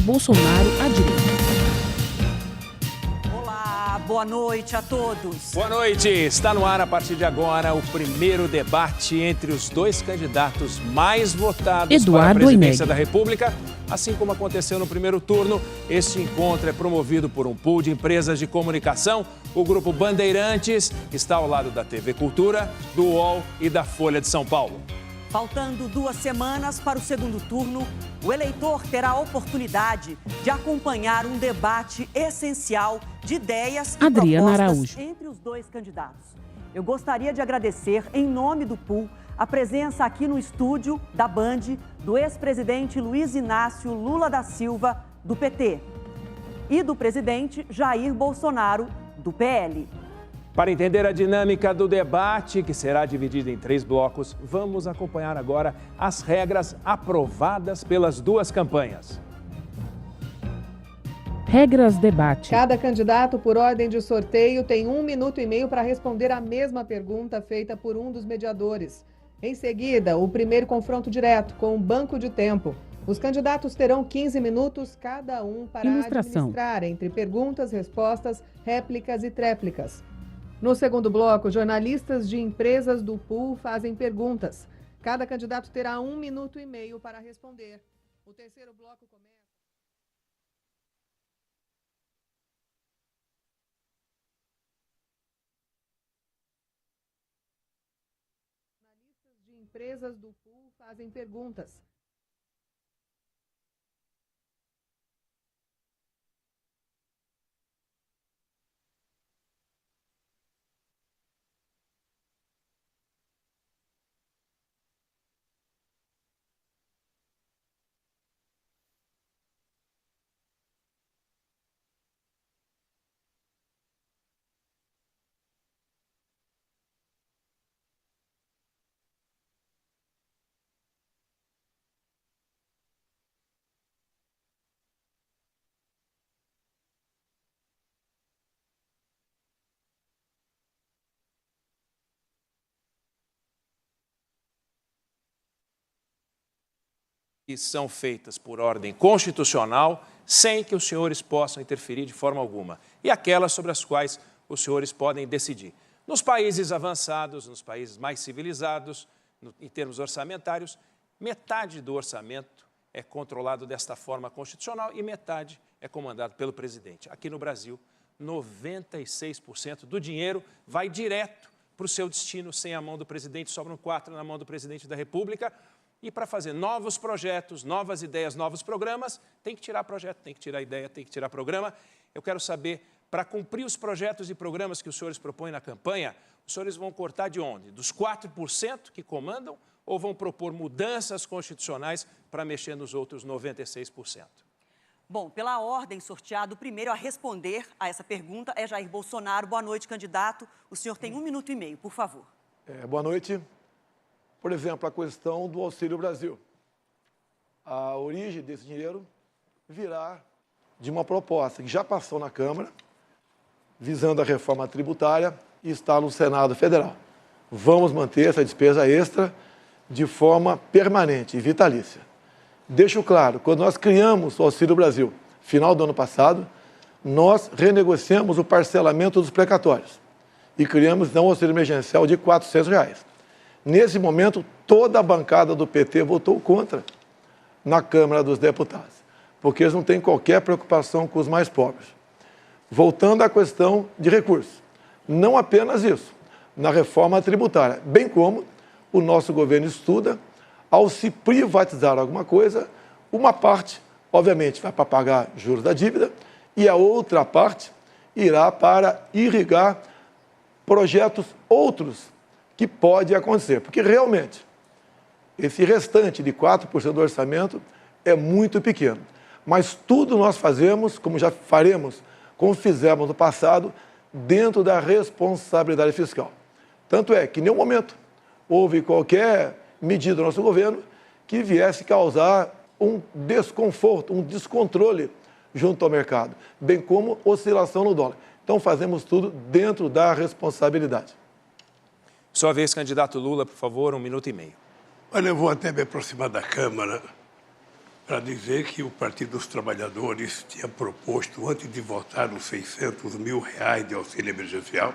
Bolsonaro à direita. Olá, boa noite a todos. Boa noite. Está no ar a partir de agora o primeiro debate entre os dois candidatos mais votados para a presidência da República. Assim como aconteceu no primeiro turno, este encontro é promovido por um pool de empresas de comunicação. O Grupo Bandeirantes está ao lado da TV Cultura, do UOL e da Folha de São Paulo. Faltando 2 semanas para o segundo turno, o eleitor terá a oportunidade de acompanhar um debate essencial de ideias e propostas entre os dois candidatos. Eu gostaria de agradecer, em nome do pool, a presença aqui no estúdio da Band do ex-presidente Luiz Inácio Lula da Silva, do PT, e do presidente Jair Bolsonaro, do PL. Para entender a dinâmica do debate, que será dividido em 3 blocos, vamos acompanhar agora as regras aprovadas pelas duas campanhas. Regras debate. Cada candidato, por ordem de sorteio, tem 1 minuto e meio para responder a mesma pergunta feita por um dos mediadores. Em seguida, o primeiro confronto direto, com um banco de tempo. Os candidatos terão 15 minutos cada um para administrar entre perguntas, respostas, réplicas e tréplicas. No segundo bloco, jornalistas de empresas do pool fazem perguntas. Cada candidato terá 1 minuto e meio para responder. O terceiro bloco começa... Jornalistas de empresas do pool fazem perguntas. Que são feitas por ordem constitucional, sem que os senhores possam interferir de forma alguma, e aquelas sobre as quais os senhores podem decidir. Nos países avançados, nos países mais civilizados, em termos orçamentários, metade do orçamento é controlado desta forma constitucional e metade é comandado pelo presidente. Aqui no Brasil, 96% do dinheiro vai direto para o seu destino, sem a mão do presidente, sobram 4 na mão do presidente da República. E para fazer novos projetos, novas ideias, novos programas, tem que tirar projeto, tem que tirar ideia, tem que tirar programa. Eu quero saber, para cumprir os projetos e programas que os senhores propõem na campanha, os senhores vão cortar de onde? Dos 4% que comandam ou vão propor mudanças constitucionais para mexer nos outros 96%? Bom, pela ordem sorteada, o primeiro a responder a essa pergunta é Jair Bolsonaro. Boa noite, candidato. O senhor tem 1 minuto e meio, por favor. Boa noite. Por exemplo, a questão do Auxílio Brasil. A origem desse dinheiro virá de uma proposta que já passou na Câmara, visando a reforma tributária, e está no Senado Federal. Vamos manter essa despesa extra de forma permanente e vitalícia. Deixo claro, quando nós criamos o Auxílio Brasil, final do ano passado, nós renegociamos o parcelamento dos precatórios e criamos, então, o auxílio emergencial de R$ 400. Nesse momento, toda a bancada do PT votou contra na Câmara dos Deputados, porque eles não têm qualquer preocupação com os mais pobres. Voltando à questão de recursos, não apenas isso, na reforma tributária, bem como o nosso governo estuda, ao se privatizar alguma coisa, uma parte, obviamente, vai para pagar juros da dívida e a outra parte irá para irrigar projetos outros que pode acontecer, porque realmente esse restante de 4% do orçamento é muito pequeno. Mas tudo nós fazemos, como já faremos, como fizemos no passado, dentro da responsabilidade fiscal. Tanto é que, em nenhum momento, houve qualquer medida do nosso governo que viesse causar um desconforto, um descontrole junto ao mercado, bem como oscilação no dólar. Então, fazemos tudo dentro da responsabilidade. Sua vez, candidato Lula, por favor, 1 minuto e meio. Olha, eu vou até me aproximar da Câmara para dizer que o Partido dos Trabalhadores tinha proposto, antes de votar os R$600 mil de auxílio emergencial,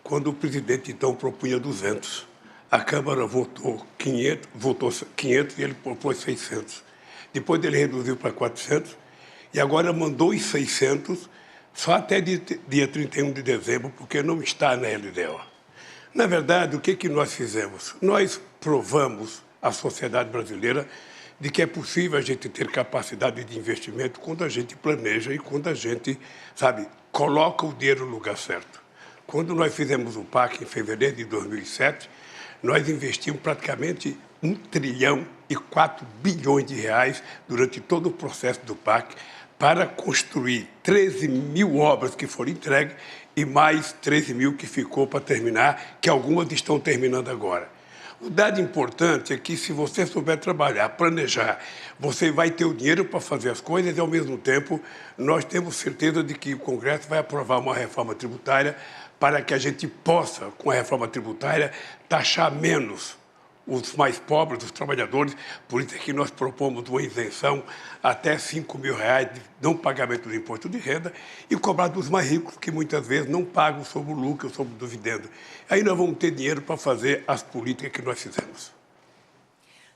quando o presidente então propunha 200. A Câmara votou 500 e ele propôs 600. Depois ele reduziu para 400 e agora mandou os 600 só até dia 31 de dezembro, porque não está na LDO. Na verdade, o que nós fizemos? Nós provamos à sociedade brasileira de que é possível a gente ter capacidade de investimento quando a gente planeja e quando a gente, coloca o dinheiro no lugar certo. Quando nós fizemos o PAC em fevereiro de 2007, nós investimos praticamente 1,4 trilhão de reais durante todo o processo do PAC para construir 13 mil obras que foram entregues e mais 13 mil que ficou para terminar, que algumas estão terminando agora. O dado importante é que, se você souber trabalhar, planejar, você vai ter o dinheiro para fazer as coisas e, ao mesmo tempo, nós temos certeza de que o Congresso vai aprovar uma reforma tributária para que a gente possa, com a reforma tributária, taxar menos os mais pobres, os trabalhadores. Por isso é que nós propomos uma isenção até R$5 mil de não pagamento do imposto de renda e cobrar dos mais ricos, que muitas vezes não pagam sobre o lucro, sobre o dividendo. Aí nós vamos ter dinheiro para fazer as políticas que nós fizemos.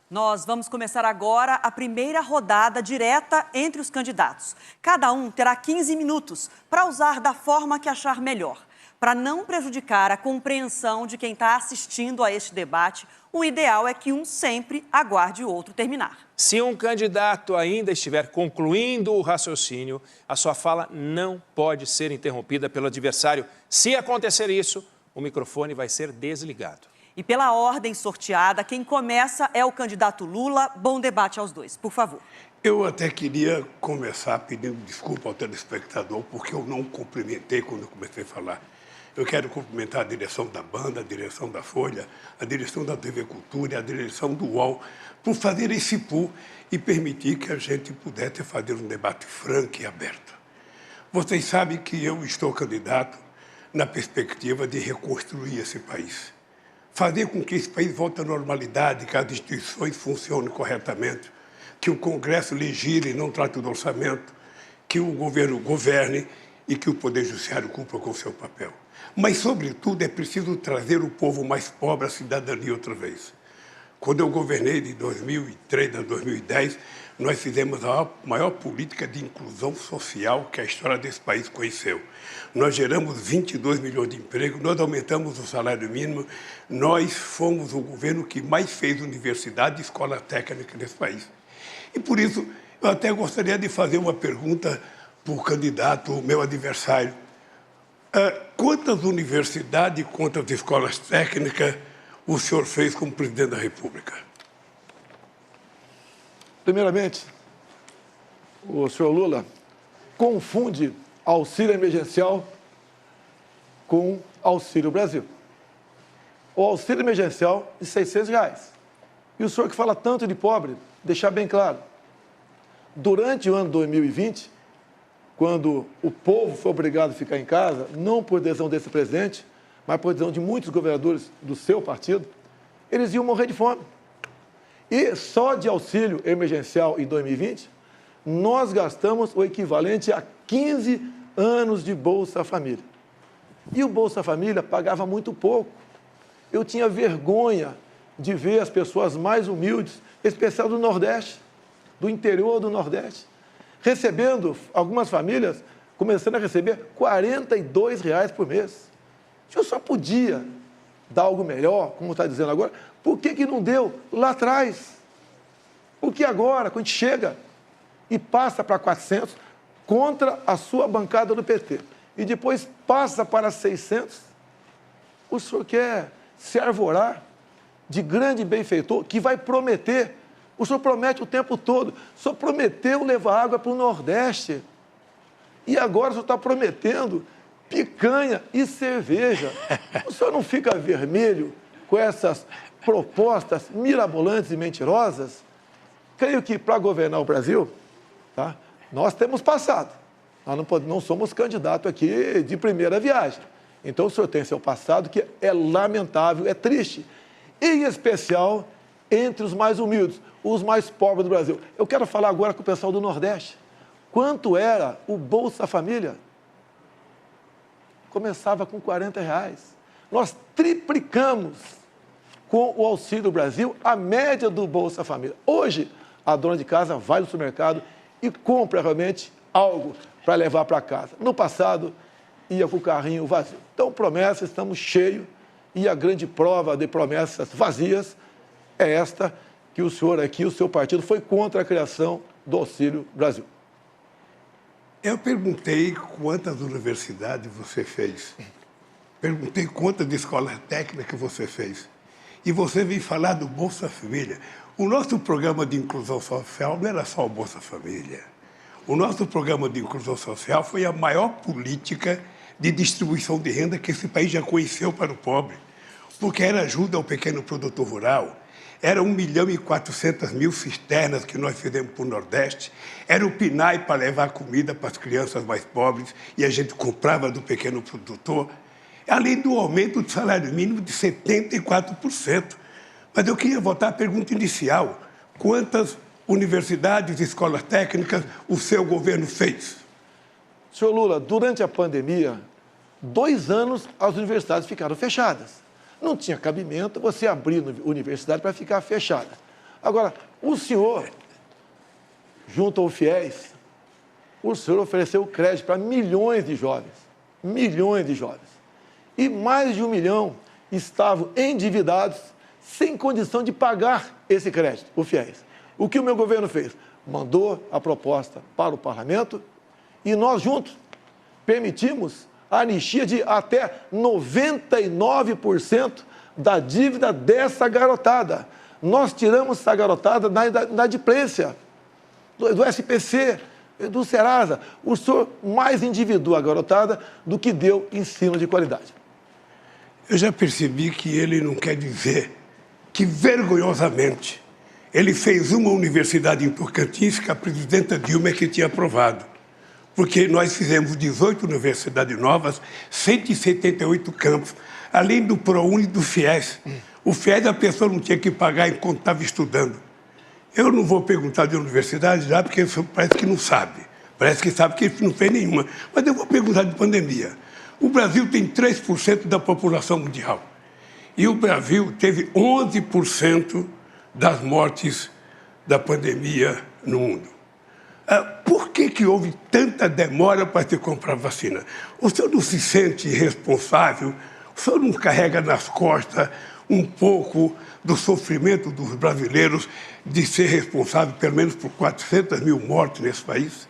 Nós vamos começar agora a primeira rodada direta entre os candidatos. Cada um terá 15 minutos para usar da forma que achar melhor. Para não prejudicar a compreensão de quem está assistindo a este debate, o ideal é que um sempre aguarde o outro terminar. Se um candidato ainda estiver concluindo o raciocínio, a sua fala não pode ser interrompida pelo adversário. Se acontecer isso, o microfone vai ser desligado. E pela ordem sorteada, quem começa é o candidato Lula. Bom debate aos dois, por favor. Eu até queria começar pedindo desculpa ao telespectador, porque eu não cumprimentei quando eu comecei a falar. Eu quero cumprimentar a direção da Banda, a direção da Folha, a direção da TV Cultura e a direção do UOL por fazer esse pool e permitir que a gente pudesse fazer um debate franco e aberto. Vocês sabem que eu estou candidato na perspectiva de reconstruir esse país. Fazer com que esse país volte à normalidade, que as instituições funcionem corretamente, que o Congresso legisle e não trate do orçamento, que o governo governe e que o Poder Judiciário cumpra com o seu papel. Mas, sobretudo, é preciso trazer o povo mais pobre à cidadania outra vez. Quando eu governei de 2003 a 2010, nós fizemos a maior política de inclusão social que a história desse país conheceu. Nós geramos 22 milhões de empregos, nós aumentamos o salário mínimo, nós fomos o governo que mais fez universidade e escola técnica nesse país. E, por isso, eu até gostaria de fazer uma pergunta para o candidato, o meu adversário. Quantas universidades e quantas escolas técnicas o senhor fez como presidente da República? Primeiramente, o senhor Lula confunde auxílio emergencial com Auxílio Brasil. O auxílio emergencial de R$600. E o senhor que fala tanto de pobre, deixar bem claro, durante o ano 2020, quando o povo foi obrigado a ficar em casa, não por decisão desse presidente, mas por decisão de muitos governadores do seu partido, eles iam morrer de fome. E só de auxílio emergencial em 2020, nós gastamos o equivalente a 15 anos de Bolsa Família. E o Bolsa Família pagava muito pouco. Eu tinha vergonha de ver as pessoas mais humildes, em especial do Nordeste, do interior do Nordeste, recebendo, algumas famílias, começando a receber R$42 por mês. Eu só podia dar algo melhor, como está dizendo agora, por que não deu lá atrás? Porque agora, quando a gente chega e passa para 400, contra a sua bancada do PT, e depois passa para 600, o senhor quer se arvorar de grande benfeitor que vai prometer. O senhor promete o tempo todo. O senhor prometeu levar água para o Nordeste. E agora o senhor está prometendo picanha e cerveja. O senhor não fica vermelho com essas propostas mirabolantes e mentirosas? Creio que para governar o Brasil, tá, nós temos passado. Nós não somos candidatos aqui de primeira viagem. Então o senhor tem seu passado que é lamentável, é triste. Em especial entre os mais humildes, os mais pobres do Brasil. Eu quero falar agora com o pessoal do Nordeste. Quanto era o Bolsa Família? Começava com R$40. Nós triplicamos com o Auxílio Brasil a média do Bolsa Família. Hoje, a dona de casa vai no supermercado e compra realmente algo para levar para casa. No passado, ia com o carrinho vazio. Então, promessas, estamos cheios, e a grande prova de promessas vazias é esta, que o senhor aqui, o seu partido, foi contra a criação do Auxílio Brasil. Eu perguntei quantas universidades você fez. Perguntei quantas escolas técnicas você fez. E você vem falar do Bolsa Família. O nosso programa de inclusão social não era só o Bolsa Família. O nosso programa de inclusão social foi a maior política de distribuição de renda que esse país já conheceu para o pobre. Porque era ajuda ao pequeno produtor rural, era 1.400.000 cisternas que nós fizemos para o Nordeste, era o PNAE para levar comida para as crianças mais pobres e a gente comprava do pequeno produtor, além do aumento do salário mínimo de 74%. Mas eu queria voltar à pergunta inicial. Quantas universidades e escolas técnicas o seu governo fez? Senhor Lula, durante a pandemia, 2 anos as universidades ficaram fechadas. Não tinha cabimento você abrir a universidade para ficar fechada. Agora, o senhor, junto ao FIES, o senhor ofereceu crédito para milhões de jovens. Milhões de jovens. E mais de 1 milhão estavam endividados, sem condição de pagar esse crédito, o FIES. O que o meu governo fez? Mandou a proposta para o parlamento e nós juntos permitimos a anistia de até 99% da dívida dessa garotada. Nós tiramos essa garotada da inadimplência, do SPC, do Serasa. O senhor mais endividou a garotada do que deu ensino de qualidade. Eu já percebi que ele não quer dizer que, vergonhosamente, ele fez uma universidade em Tocantins que a presidenta Dilma é que tinha aprovado. Porque nós fizemos 18 universidades novas, 178 campos, além do ProUni e do FIES. O FIES a pessoa não tinha que pagar enquanto estava estudando. Eu não vou perguntar de universidade já, porque parece que não sabe. Parece que sabe que ele não fez nenhuma. Mas eu vou perguntar de pandemia. O Brasil tem 3% da população mundial. E o Brasil teve 11% das mortes da pandemia no mundo. Por que houve tanta demora para se comprar vacina? O senhor não se sente responsável? O senhor não carrega nas costas um pouco do sofrimento dos brasileiros de ser responsável, pelo menos, por 400.000 mortes nesse país?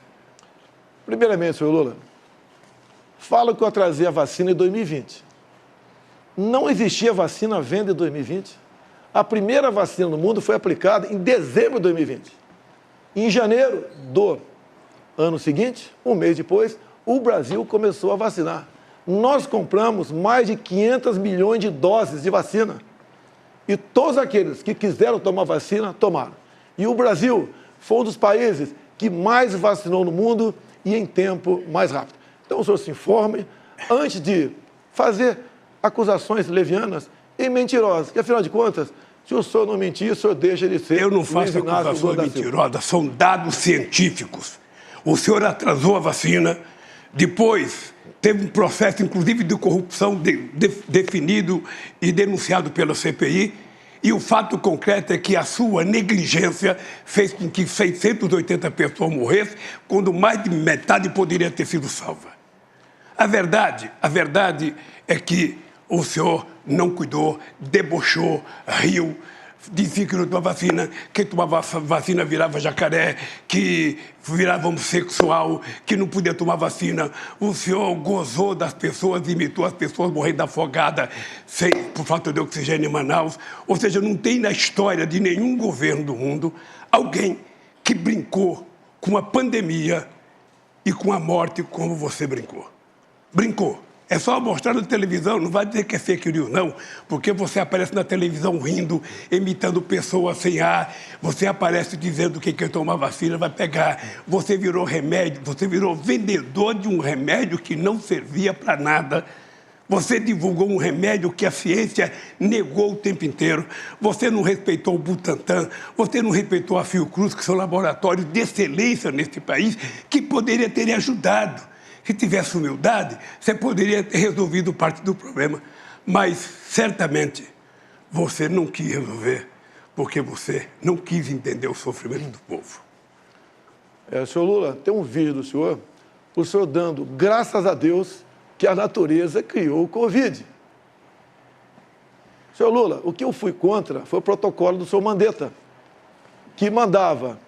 Primeiramente, senhor Lula, fala que eu atrasei a vacina em 2020. Não existia vacina à venda em 2020. A primeira vacina no mundo foi aplicada em dezembro de 2020. Em janeiro do ano seguinte, um mês depois, o Brasil começou a vacinar. Nós compramos mais de 500 milhões de doses de vacina. E todos aqueles que quiseram tomar vacina, tomaram. E o Brasil foi um dos países que mais vacinou no mundo e em tempo mais rápido. Então, o senhor se informe antes de fazer acusações levianas e mentirosas, que, afinal de contas, se o senhor não mentir, o senhor deixa de ser... Eu não faço acusações mentirosas, são dados científicos. O senhor atrasou a vacina, depois teve um processo, inclusive, de corrupção definido e denunciado pela CPI, e o fato concreto é que a sua negligência fez com que 680 pessoas morressem, quando mais de metade poderia ter sido salva. A verdade é que o senhor não cuidou, debochou, riu, dizia que não tomava vacina, que tomava vacina virava jacaré, que virava homossexual, que não podia tomar vacina. O senhor gozou das pessoas, imitou as pessoas morrendo afogada por falta de oxigênio em Manaus. Ou seja, não tem na história de nenhum governo do mundo alguém que brincou com a pandemia e com a morte como você brincou. Brincou. É só mostrar na televisão, não vai dizer que é fake news, não, porque você aparece na televisão rindo, imitando pessoas sem ar, você aparece dizendo que quem tomar vacina vai pegar, você virou remédio, você virou vendedor de um remédio que não servia para nada, Você divulgou um remédio que a ciência negou o tempo inteiro. Você não respeitou o Butantan, você não respeitou a Fiocruz, que são laboratórios de excelência neste país, que poderia ter ajudado. Se tivesse humildade, você poderia ter resolvido parte do problema. Mas, certamente, você não quis resolver, porque você não quis entender o sofrimento do povo. Senhor Lula, tem um vídeo do senhor, o senhor dando graças a Deus que a natureza criou o Covid. Senhor Lula, o que eu fui contra foi o protocolo do senhor Mandetta, que mandava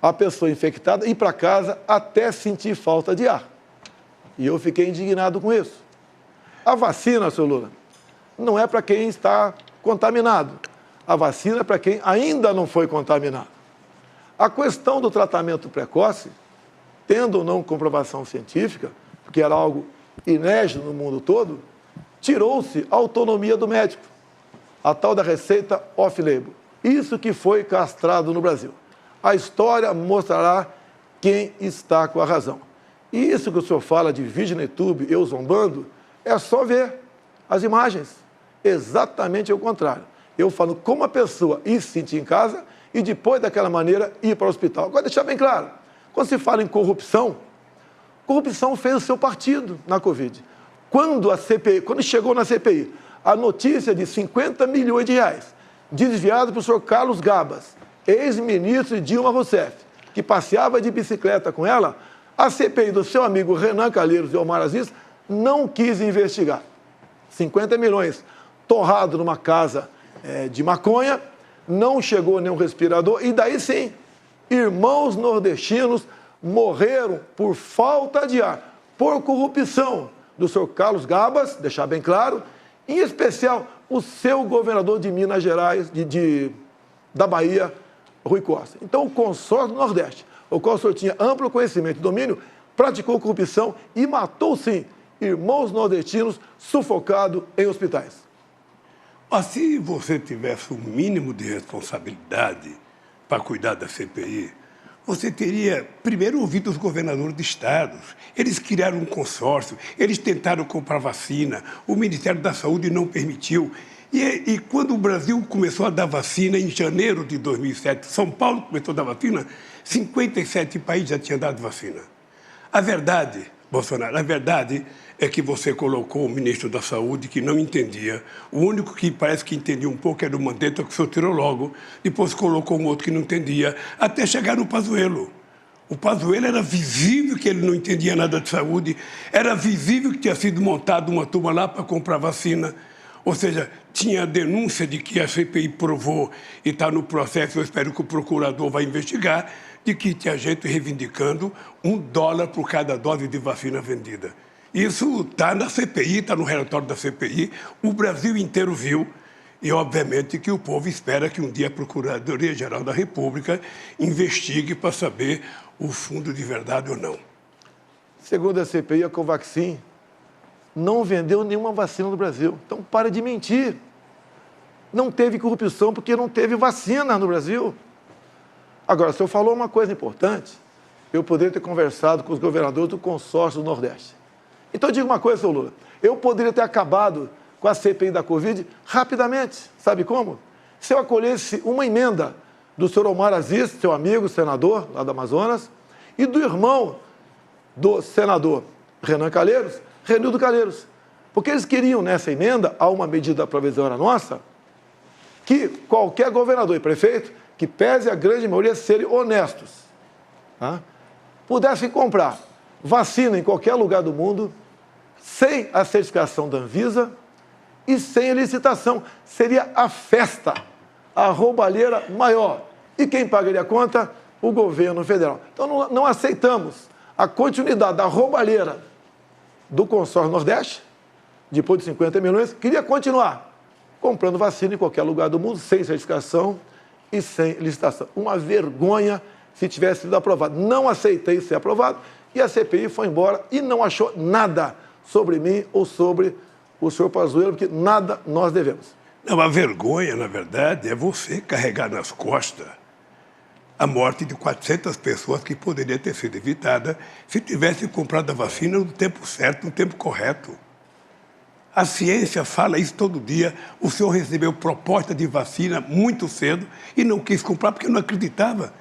a pessoa infectada ir para casa até sentir falta de ar. E eu fiquei indignado com isso. A vacina, senhor Lula, não é para quem está contaminado. A vacina é para quem ainda não foi contaminado. A questão do tratamento precoce, tendo ou não comprovação científica, porque era algo inédito no mundo todo, tirou-se a autonomia do médico, a tal da receita off-label. Isso que foi castrado no Brasil. A história mostrará quem está com a razão. E isso que o senhor fala de vídeo no YouTube, eu zombando, é só ver as imagens. Exatamente o contrário. Eu falo como a pessoa ir se sentir em casa e depois daquela maneira ir para o hospital. Agora, deixar bem claro, quando se fala em corrupção, corrupção fez o seu partido na Covid. Quando chegou na CPI, a notícia de 50 milhões de reais desviado para o senhor Carlos Gabas, ex-ministro de Dilma Rousseff, que passeava de bicicleta com ela, a CPI do seu amigo Renan Calheiros e Omar Aziz não quis investigar. 50 milhões torrado numa casa de maconha, não chegou nenhum respirador, e daí sim, irmãos nordestinos morreram por falta de ar, por corrupção do senhor Carlos Gabas, deixar bem claro, em especial o seu governador de Minas Gerais, da Bahia, Rui Costa. Então, o consórcio do Nordeste, o qual o senhor tinha amplo conhecimento e domínio, praticou corrupção e matou, sim, irmãos nordestinos sufocados em hospitais. Mas se você tivesse um mínimo de responsabilidade para cuidar da CPI, você teria, primeiro, ouvido os governadores de estados. Eles criaram um consórcio, eles tentaram comprar vacina, o Ministério da Saúde não permitiu. E quando o Brasil começou a dar vacina, em janeiro de 2007, São Paulo começou a dar vacina, 57 países já tinham dado vacina. A verdade, Bolsonaro, a verdade é que você colocou o ministro da Saúde que não entendia. O único que parece que entendia um pouco era o Mandetta, que o senhor tirou logo. Depois colocou um outro que não entendia, até chegar no Pazuello. O Pazuello era visível que ele não entendia nada de saúde, era visível que tinha sido montada uma turma lá para comprar vacina. Ou seja, tinha a denúncia de que a CPI provou e está no processo, eu espero que o procurador vai investigar, de que tinha gente reivindicando $1 por cada dose de vacina vendida. Isso está na CPI, está no relatório da CPI, o Brasil inteiro viu e, obviamente, que o povo espera que um dia a Procuradoria-Geral da República investigue para saber o fundo de verdade ou não. Segundo a CPI, a Covaxin não vendeu nenhuma vacina no Brasil. Então, para de mentir. Não teve corrupção porque não teve vacina no Brasil. Agora, o senhor falou uma coisa importante. Eu poderia ter conversado com os governadores do consórcio do Nordeste. Então, eu digo uma coisa, senhor Lula. Eu poderia ter acabado com a CPI da Covid rapidamente. Sabe como? Se eu acolhesse uma emenda do senhor Omar Aziz, seu amigo, senador, lá do Amazonas, e do irmão do senador Renan Calheiros, Renildo Calheiros. Porque eles queriam, nessa emenda, a uma medida provisória nossa, que qualquer governador e prefeito, que pese a grande maioria serem honestos, pudessem comprar vacina em qualquer lugar do mundo, sem a certificação da Anvisa e sem licitação. Seria a festa, a roubalheira maior. E quem pagaria a conta? O governo federal. Então, não aceitamos a continuidade da roubalheira do consórcio Nordeste, depois de 50 milhões, queria continuar comprando vacina em qualquer lugar do mundo, sem certificação e sem licitação. Uma vergonha se tivesse sido aprovado. Não aceitei ser aprovado e a CPI foi embora e não achou nada sobre mim ou sobre o senhor Pazuello, porque nada nós devemos. Não, a vergonha, na verdade, é você carregar nas costas a morte de 400 pessoas que poderia ter sido evitada se tivesse comprado a vacina no tempo certo, no tempo correto. A ciência fala isso todo dia. O senhor recebeu proposta de vacina muito cedo e não quis comprar porque não acreditava.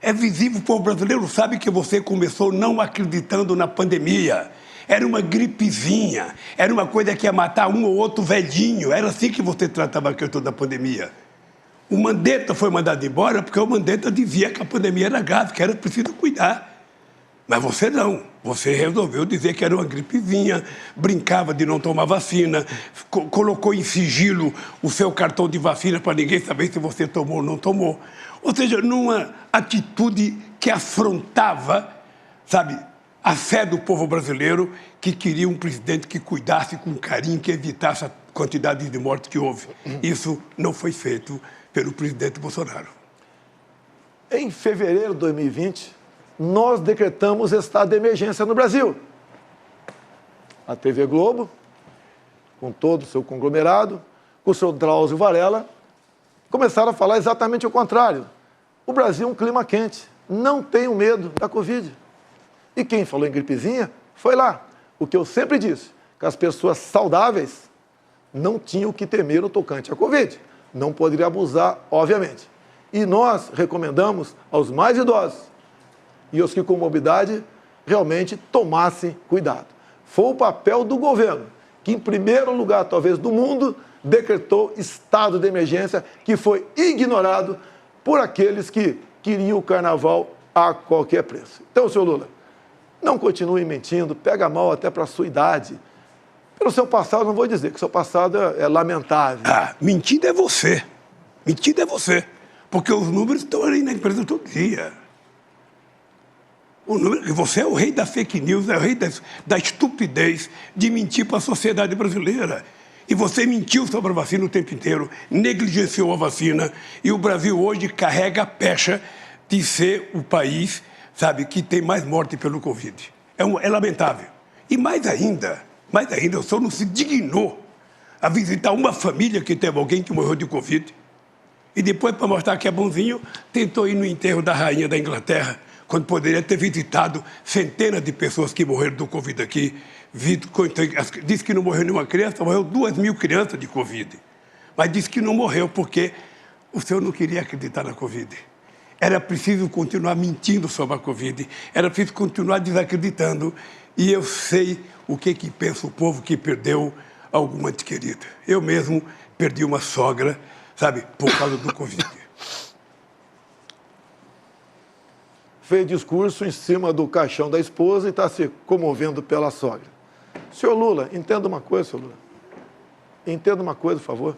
É visível, o povo brasileiro sabe que você começou não acreditando na pandemia. Era uma gripezinha, era uma coisa que ia matar um ou outro velhinho. Era assim que você tratava a questão da pandemia. O Mandetta foi mandado embora porque o Mandetta dizia que a pandemia era grave, que era preciso cuidar. Mas você não. Você resolveu dizer que era uma gripezinha, brincava de não tomar vacina, colocou em sigilo o seu cartão de vacina para ninguém saber se você tomou ou não tomou. Ou seja, numa atitude que afrontava, sabe, a fé do povo brasileiro, que queria um presidente que cuidasse com carinho, que evitasse a quantidade de mortes que houve. Isso não foi feito pelo presidente Bolsonaro. Em fevereiro de 2020, nós decretamos estado de emergência no Brasil. A TV Globo, com todo o seu conglomerado, com o seu Drauzio Varela, começaram a falar exatamente o contrário. O Brasil é um clima quente, não tenham medo da Covid. E quem falou em gripezinha foi lá. O que eu sempre disse, que as pessoas saudáveis não tinham que temer o tocante à Covid. Não poderia abusar, obviamente. E nós recomendamos aos mais idosos e aos que com mobilidade realmente tomassem cuidado. Foi o papel do governo, que em primeiro lugar, talvez, do mundo, decretou estado de emergência, que foi ignorado por aqueles que queriam o carnaval a qualquer preço. Então, senhor Lula, não continue mentindo, pega mal até para a sua idade. Pelo seu passado, não vou dizer que o seu passado é lamentável. Ah, mentira é você. Mentira é você. Porque os números estão ali na empresa todo dia. Você é o rei da fake news, é o rei da estupidez de mentir para a sociedade brasileira. E você mentiu sobre a vacina o tempo inteiro, negligenciou a vacina, e o Brasil hoje carrega a pecha de ser o país, sabe, que tem mais morte pelo Covid. É lamentável. E mais ainda, o senhor não se dignou a visitar uma família que teve alguém que morreu de Covid. E depois, para mostrar que é bonzinho, tentou ir no enterro da rainha da Inglaterra, quando poderia ter visitado centenas de pessoas que morreram do Covid aqui. Disse que não morreu nenhuma criança, morreu 2.000 crianças de Covid. Mas disse que não morreu porque o senhor não queria acreditar na Covid. Era preciso continuar mentindo sobre a Covid, era preciso continuar desacreditando. E eu sei o que pensa o povo que perdeu alguma ente querida. Eu mesmo perdi uma sogra, sabe, por causa do Covid. Fez discurso em cima do caixão da esposa e está se comovendo pela sogra. Senhor Lula, entenda uma coisa, senhor Lula. Entenda uma coisa, por favor.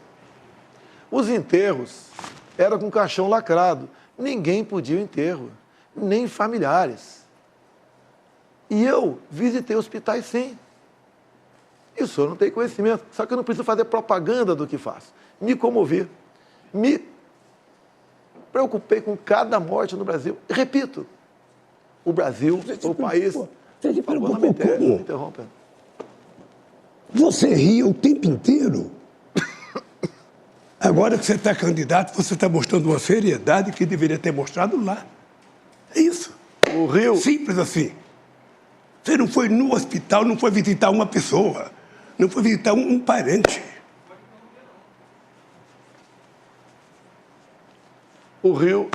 Os enterros eram com caixão lacrado. Ninguém podia o enterro, nem familiares. E eu visitei hospitais, sim. E o senhor não tem conhecimento. Só que eu não preciso fazer propaganda do que faço. Me comovi. Me preocupei com cada morte no Brasil. Repito, o Brasil é o país... Você se preocupou não me interrompa. Você ria o tempo inteiro. Agora que você está candidato, você está mostrando uma seriedade que deveria ter mostrado lá. É isso. O Rio... Simples assim. Você não foi no hospital, não foi visitar uma pessoa, não foi visitar um parente. O Rio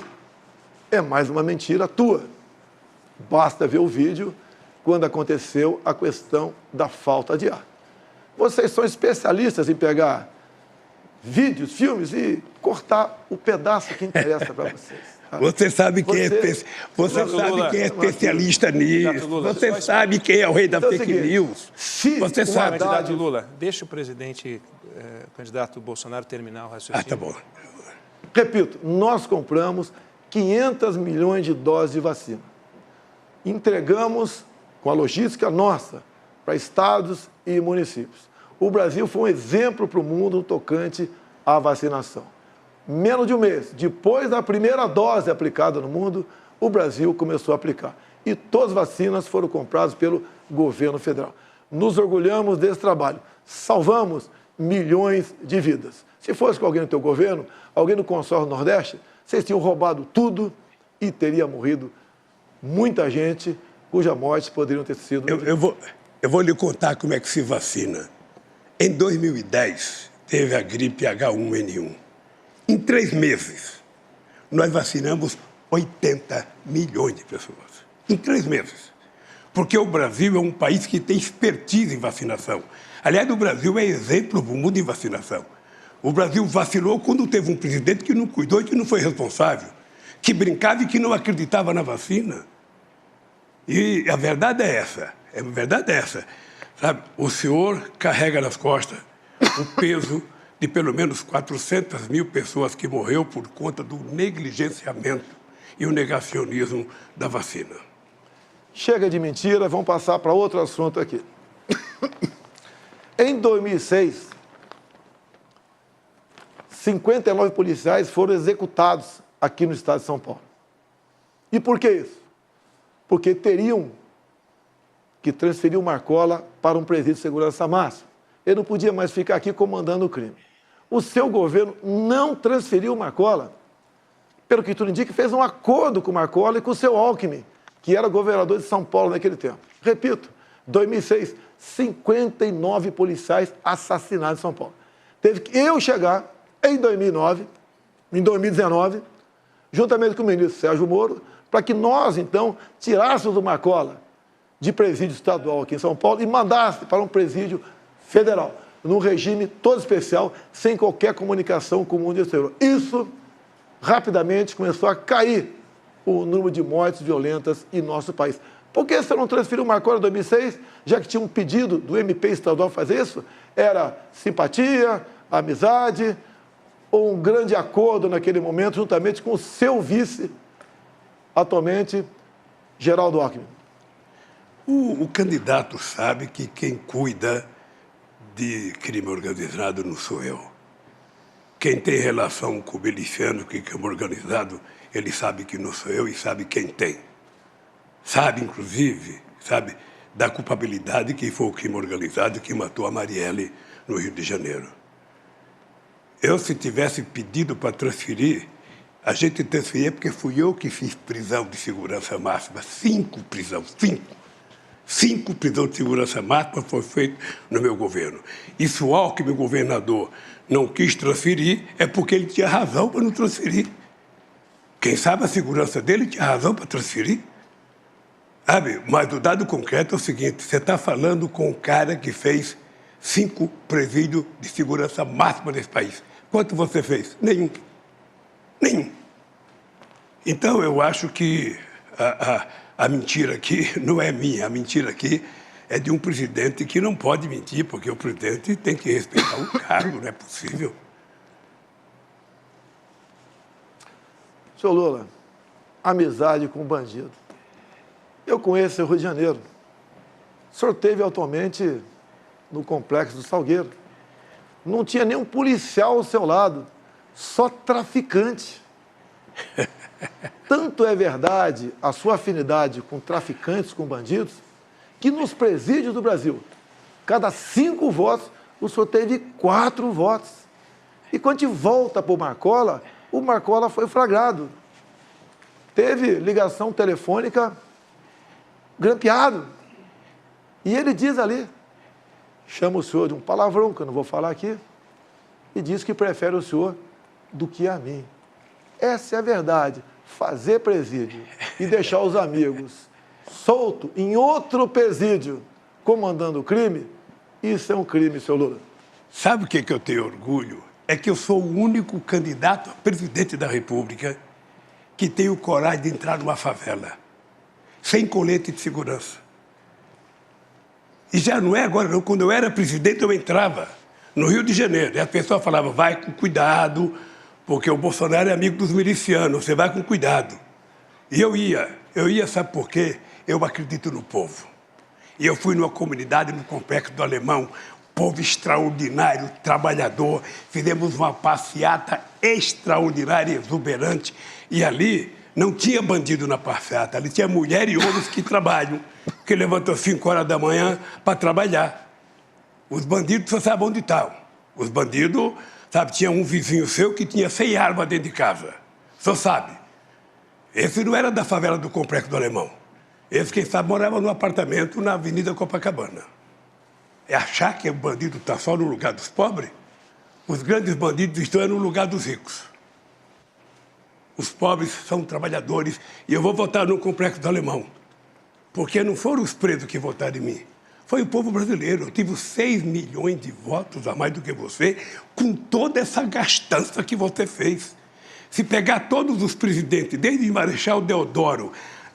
é mais uma mentira tua. Basta ver o vídeo quando aconteceu a questão da falta de ar. Vocês são especialistas em pegar vídeos, filmes e cortar o pedaço que interessa para vocês. Você sabe quem é especialista nisso. Você sabe quem é o rei da fake news. Você sabe. Candidato Lula, deixa o presidente, candidato Bolsonaro, terminar o raciocínio. Tá bom. Repito, nós compramos 500 milhões de doses de vacina. Entregamos com a logística nossa para estados e municípios. O Brasil foi um exemplo para o mundo no tocante à vacinação. Menos de um mês, depois da primeira dose aplicada no mundo, o Brasil começou a aplicar. E todas as vacinas foram compradas pelo governo federal. Nos orgulhamos desse trabalho. Salvamos milhões de vidas. Se fosse com alguém no teu governo, alguém do consórcio Nordeste, vocês tinham roubado tudo e teria morrido muita gente cujas mortes poderiam ter sido... Eu vou lhe contar como é que se vacina. Em 2010, teve a gripe H1N1. Em 3 meses, nós vacinamos 80 milhões de pessoas. Em 3 meses. Porque o Brasil é um país que tem expertise em vacinação. Aliás, o Brasil é exemplo do mundo em vacinação. O Brasil vacilou quando teve um presidente que não cuidou e que não foi responsável, que brincava e que não acreditava na vacina. E a verdade é essa, sabe? O senhor carrega nas costas o peso de pelo menos 400 mil pessoas que morreu por conta do negligenciamento e o negacionismo da vacina. Chega de mentira, vamos passar para outro assunto aqui. Em 2006, 59 policiais foram executados aqui no estado de São Paulo. E por que isso? Porque teriam que transferir o Marcola para um presídio de segurança máxima. Ele não podia mais ficar aqui comandando o crime. O seu governo não transferiu o Marcola. Pelo que tudo indica, fez um acordo com o Marcola e com o seu Alckmin, que era governador de São Paulo naquele tempo. Repito, 2006, 59 policiais assassinados em São Paulo. Teve que eu chegar em 2019, juntamente com o ministro Sérgio Moro, para que nós, então, tirássemos o Marcola de presídio estadual aqui em São Paulo e mandasse para um presídio federal, num regime todo especial, sem qualquer comunicação com o mundo exterior. Isso, rapidamente, começou a cair o número de mortes violentas em nosso país. Por que você não transferiu o Marcola em 2006, já que tinha um pedido do MP estadual fazer isso? Era simpatia, amizade ou um grande acordo naquele momento, juntamente com o seu vice, atualmente, Geraldo Alckmin? O candidato sabe que quem cuida de crime organizado não sou eu. Quem tem relação com o miliciano, que é crime organizado, ele sabe que não sou eu e sabe quem tem. Sabe, inclusive, da culpabilidade que foi o crime organizado que matou a Marielle no Rio de Janeiro. Eu, se tivesse pedido para transferir, a gente transferia porque fui eu que fiz prisão de segurança máxima. 5 prisões. 5 prisões de segurança máxima foi feito no meu governo. E se o Alckmin, o governador, não quis transferir, é porque ele tinha razão para não transferir. Quem sabe a segurança dele tinha razão para transferir. Sabe? Mas o dado concreto é o seguinte, você está falando com um cara que fez 5 presídios de segurança máxima nesse país. Quanto você fez? Nenhum. Então, eu acho que a mentira aqui não é minha. A mentira aqui é de um presidente que não pode mentir, porque o presidente tem que respeitar o cargo, não é possível. Senhor Lula, amizade com o bandido. Eu conheço o Rio de Janeiro. O senhor esteve atualmente no Complexo do Salgueiro. Não tinha nenhum policial ao seu lado, só traficante. Tanto é verdade a sua afinidade com traficantes, com bandidos, que nos presídios do Brasil, cada 5 votos, o senhor teve 4 votos. E quando a gente volta para o Marcola foi flagrado. Teve ligação telefônica grampeado. E ele diz ali, chama o senhor de um palavrão, que eu não vou falar aqui, e diz que prefere o senhor do que a mim. Essa é a verdade. Fazer presídio e deixar os amigos soltos em outro presídio comandando o crime, isso é um crime, senhor Lula. Sabe o que eu tenho orgulho? É que eu sou o único candidato a presidente da República que tenho coragem de entrar numa favela, sem colete de segurança. E já não é agora, não. Quando eu era presidente, eu entrava no Rio de Janeiro. E a pessoa falava, vai com cuidado, porque o Bolsonaro é amigo dos milicianos, você vai com cuidado. E eu ia, sabe por quê? Eu acredito no povo. E eu fui numa comunidade no Complexo do Alemão, povo extraordinário, trabalhador, fizemos uma passeata extraordinária, exuberante, e ali não tinha bandido na passeata, ali tinha mulher e homens que trabalham, que levantam às 5 horas da manhã para trabalhar. Os bandidos, você sabe onde estão. Os bandidos, sabe, tinha um vizinho seu que tinha 100 armas dentro de casa. Só sabe. Esse não era da favela do Complexo do Alemão. Esse, quem sabe, morava num apartamento na Avenida Copacabana. é achar que o bandido está só no lugar dos pobres. Os grandes bandidos estão no lugar dos ricos. Os pobres são trabalhadores. E eu vou votar no Complexo do Alemão. Porque não foram os presos que votaram em mim. Foi o povo brasileiro. Eu tive 6 milhões de votos a mais do que você, com toda essa gastança que você fez. Se pegar todos os presidentes, desde Marechal Deodoro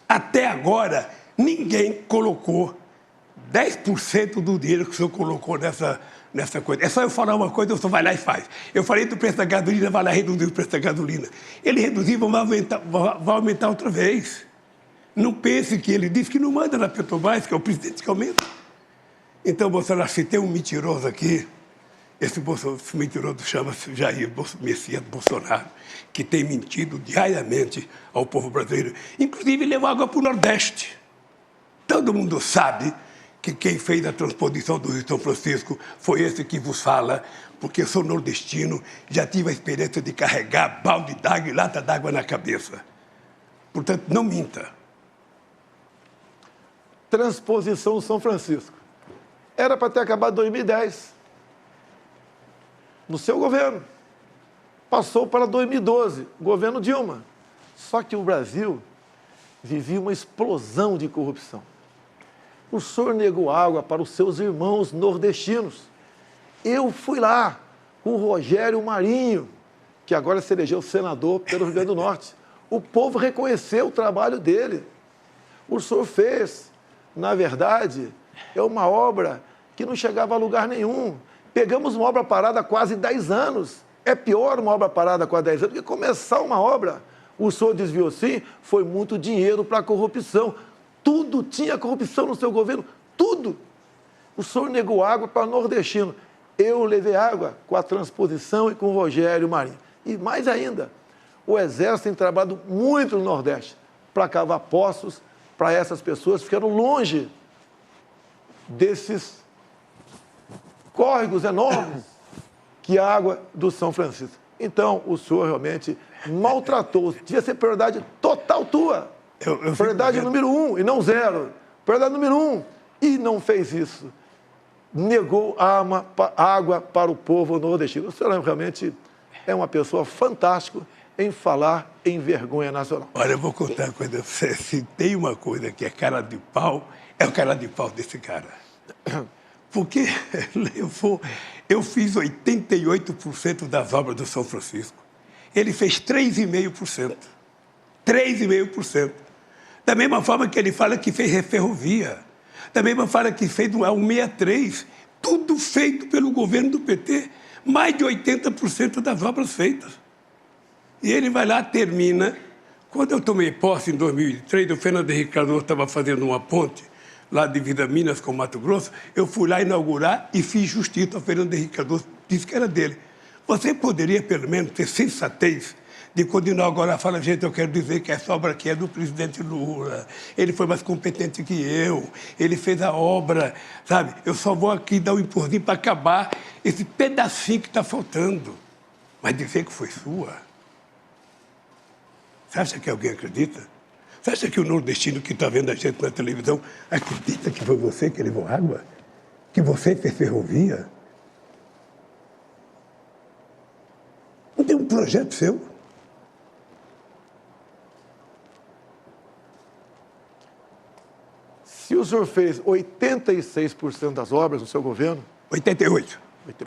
até agora, ninguém colocou 10% do dinheiro que o senhor colocou nessa coisa. É só eu falar uma coisa, o senhor vai lá e faz. Eu falei do preço da gasolina, vai lá reduzir o preço da gasolina. Ele reduziu, vai aumentar outra vez. Não pense que ele disse que não manda na Petrobras, que é o presidente que aumenta. Então, Bolsonaro, se tem um mentiroso aqui, esse mentiroso chama-se Jair Messias Bolsonaro, que tem mentido diariamente ao povo brasileiro. Inclusive, levou água para o Nordeste. Todo mundo sabe que quem fez a transposição do Rio São Francisco foi esse que vos fala, porque eu sou nordestino, já tive a experiência de carregar balde d'água e lata d'água na cabeça. Portanto, não minta. Transposição do São Francisco. Era para ter acabado em 2010. No seu governo. Passou para 2012, governo Dilma. Só que o Brasil vivia uma explosão de corrupção. O senhor negou água para os seus irmãos nordestinos. Eu fui lá com o Rogério Marinho, que agora se elegeu senador pelo Rio Grande do Norte. O povo reconheceu o trabalho dele. O senhor fez, na verdade, é uma obra que não chegava a lugar nenhum. Pegamos uma obra parada há quase 10 anos. É pior uma obra parada há quase 10 anos do que começar uma obra. O senhor desviou, sim, foi muito dinheiro para a corrupção. Tudo tinha corrupção no seu governo, tudo. O senhor negou água para o nordestino. Eu levei água com a transposição e com o Rogério Marinho. E mais ainda, o Exército tem trabalhado muito no Nordeste para cavar poços para essas pessoas que ficaram longe desses córregos enormes que a água do São Francisco. Então, o senhor realmente maltratou. Devia ser prioridade total tua. Prioridade número 1 e não 0. Prioridade número 1. E não fez isso. Negou água para o povo nordestino. O senhor realmente é uma pessoa fantástica em falar em vergonha nacional. Olha, eu vou contar uma coisa. Se tem uma coisa que é cara de pau, é o cara de pau desse cara. Porque eu fiz 88% das obras do São Francisco. Ele fez 3,5%. 3,5%. Da mesma forma que ele fala que fez ferrovia. Da mesma forma que fez o 163. Tudo feito pelo governo do PT. Mais de 80% das obras feitas. E ele vai lá, termina. Quando eu tomei posse em 2003, o Fernando Henrique Cardoso estava fazendo uma ponte lá de Vida Minas com Mato Grosso, eu fui lá inaugurar e fiz justiça ao Fernando Henrique Cardoso, disse que era dele. Você poderia, pelo menos, ter sensatez de quando inaugurar, fala, gente, eu quero dizer que essa obra aqui é do presidente Lula, ele foi mais competente que eu, ele fez a obra, sabe? Eu só vou aqui dar um empurrinho para acabar esse pedacinho que está faltando. Mas dizer que foi sua? Você acha que alguém acredita? Você acha que o nordestino que está vendo a gente na televisão acredita que foi você que levou água? Que você fez ferrovia? Não tem um projeto seu? Se o senhor fez 86% das obras no seu governo... 88.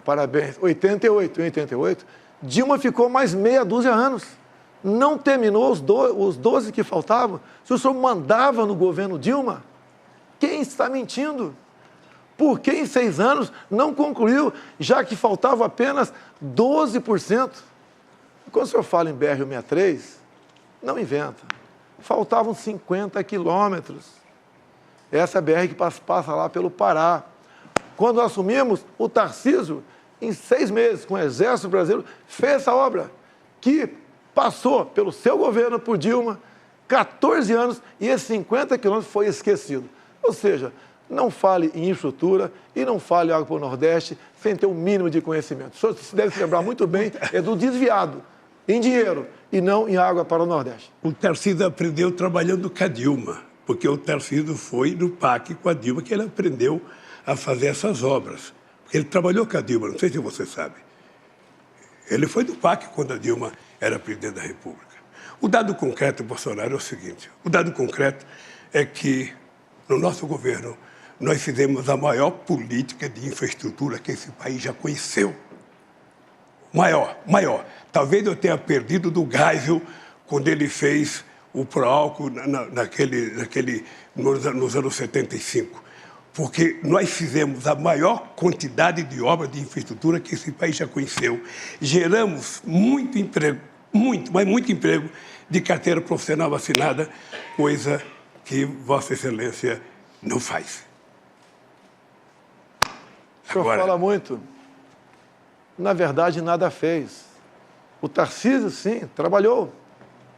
Parabéns. 88. Dilma ficou mais meia dúzia anos. Não terminou os 12 que faltavam. Se o senhor mandava no governo Dilma, quem está mentindo? Por que em 6 anos não concluiu, já que faltava apenas 12%? Quando o senhor fala em BR-163, não inventa. Faltavam 50 quilômetros. Essa é a BR que passa lá pelo Pará. Quando assumimos, o Tarcísio, em 6 meses, com o Exército Brasileiro, fez essa obra, que passou pelo seu governo, por Dilma, 14 anos, e esses 50 quilômetros foi esquecido. Ou seja, não fale em infraestrutura e não fale água para o Nordeste sem ter o mínimo de conhecimento. O senhor deve se lembrar muito bem, é do desviado em dinheiro e não em água para o Nordeste. O Tarcísio aprendeu trabalhando com a Dilma, porque o Tarcísio foi no PAC com a Dilma, que ele aprendeu a fazer essas obras. Porque ele trabalhou com a Dilma, não sei se você sabe. Ele foi do PAC quando a Dilma era presidente da República. O dado concreto, Bolsonaro, é o seguinte. O dado concreto é que, no nosso governo, nós fizemos a maior política de infraestrutura que esse país já conheceu. Maior. Talvez eu tenha perdido do Geisel quando ele fez o Proálcool nos anos 75. Porque nós fizemos a maior quantidade de obras de infraestrutura que esse país já conheceu. Geramos muito emprego, mas muito emprego de carteira profissional assinada, coisa que Vossa Excelência não faz. O senhor fala muito. Na verdade, nada fez. O Tarcísio, sim, trabalhou,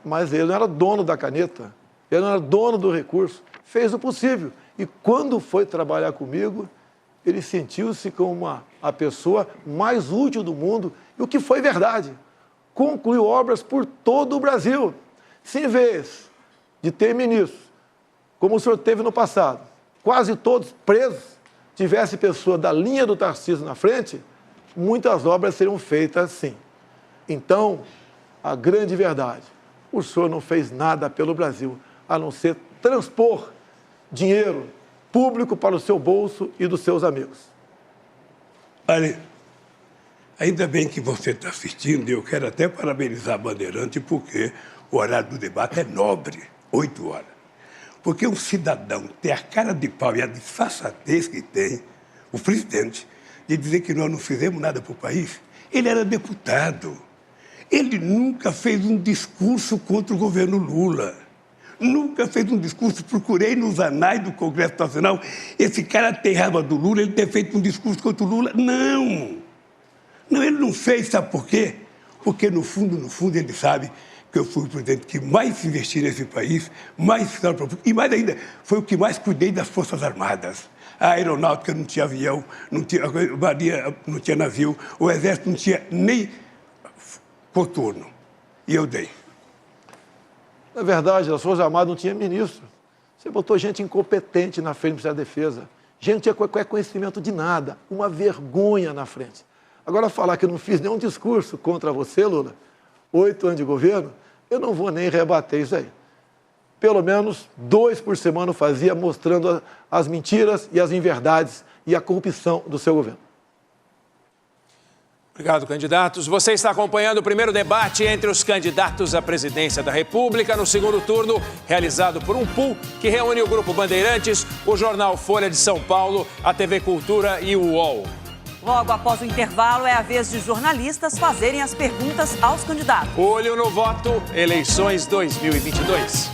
mas ele não era dono da caneta, ele não era dono do recurso. Fez o possível. E quando foi trabalhar comigo, ele sentiu-se como a pessoa mais útil do mundo, e o que foi verdade. Concluiu obras por todo o Brasil. Se em vez de ter ministros, como o senhor teve no passado, quase todos presos, tivesse pessoa da linha do Tarcísio na frente, muitas obras seriam feitas sim. Então, a grande verdade, o senhor não fez nada pelo Brasil, a não ser transpor dinheiro público para o seu bolso e dos seus amigos. Olha, ainda bem que você está assistindo, e eu quero até parabenizar a Bandeirante, porque o horário do debate é nobre, 8 horas. Porque um cidadão tem a cara de pau e a disfarçatez que tem, o presidente, de dizer que nós não fizemos nada para o país. Ele era deputado. Ele nunca fez um discurso contra o governo Lula. Nunca fez um discurso. Procurei nos anais do Congresso Nacional. Esse cara tem raiva do Lula, ele ter feito um discurso contra o Lula. Não! Não, ele não fez, sabe por quê? Porque, no fundo, ele sabe que eu fui o presidente que mais investiu nesse país, mais e mais ainda, foi o que mais cuidei das Forças Armadas. A aeronáutica não tinha avião, a marinha não tinha navio, o exército não tinha nem coturno. E eu dei. Na verdade, as Forças Armadas não tinha ministro. Você botou gente incompetente na frente do Ministério da Defesa. Gente que tinha qualquer conhecimento de nada. Uma vergonha na frente. Agora, falar que eu não fiz nenhum discurso contra você, Lula, 8 anos de governo, eu não vou nem rebater isso aí. Pelo menos 2 por semana eu fazia, mostrando as mentiras e as inverdades e a corrupção do seu governo. Obrigado, candidatos. Você está acompanhando o primeiro debate entre os candidatos à presidência da República no segundo turno, realizado por um pool que reúne o Grupo Bandeirantes, o jornal Folha de São Paulo, a TV Cultura e o UOL. Logo após o intervalo, é a vez de jornalistas fazerem as perguntas aos candidatos. Olho no voto, eleições 2022.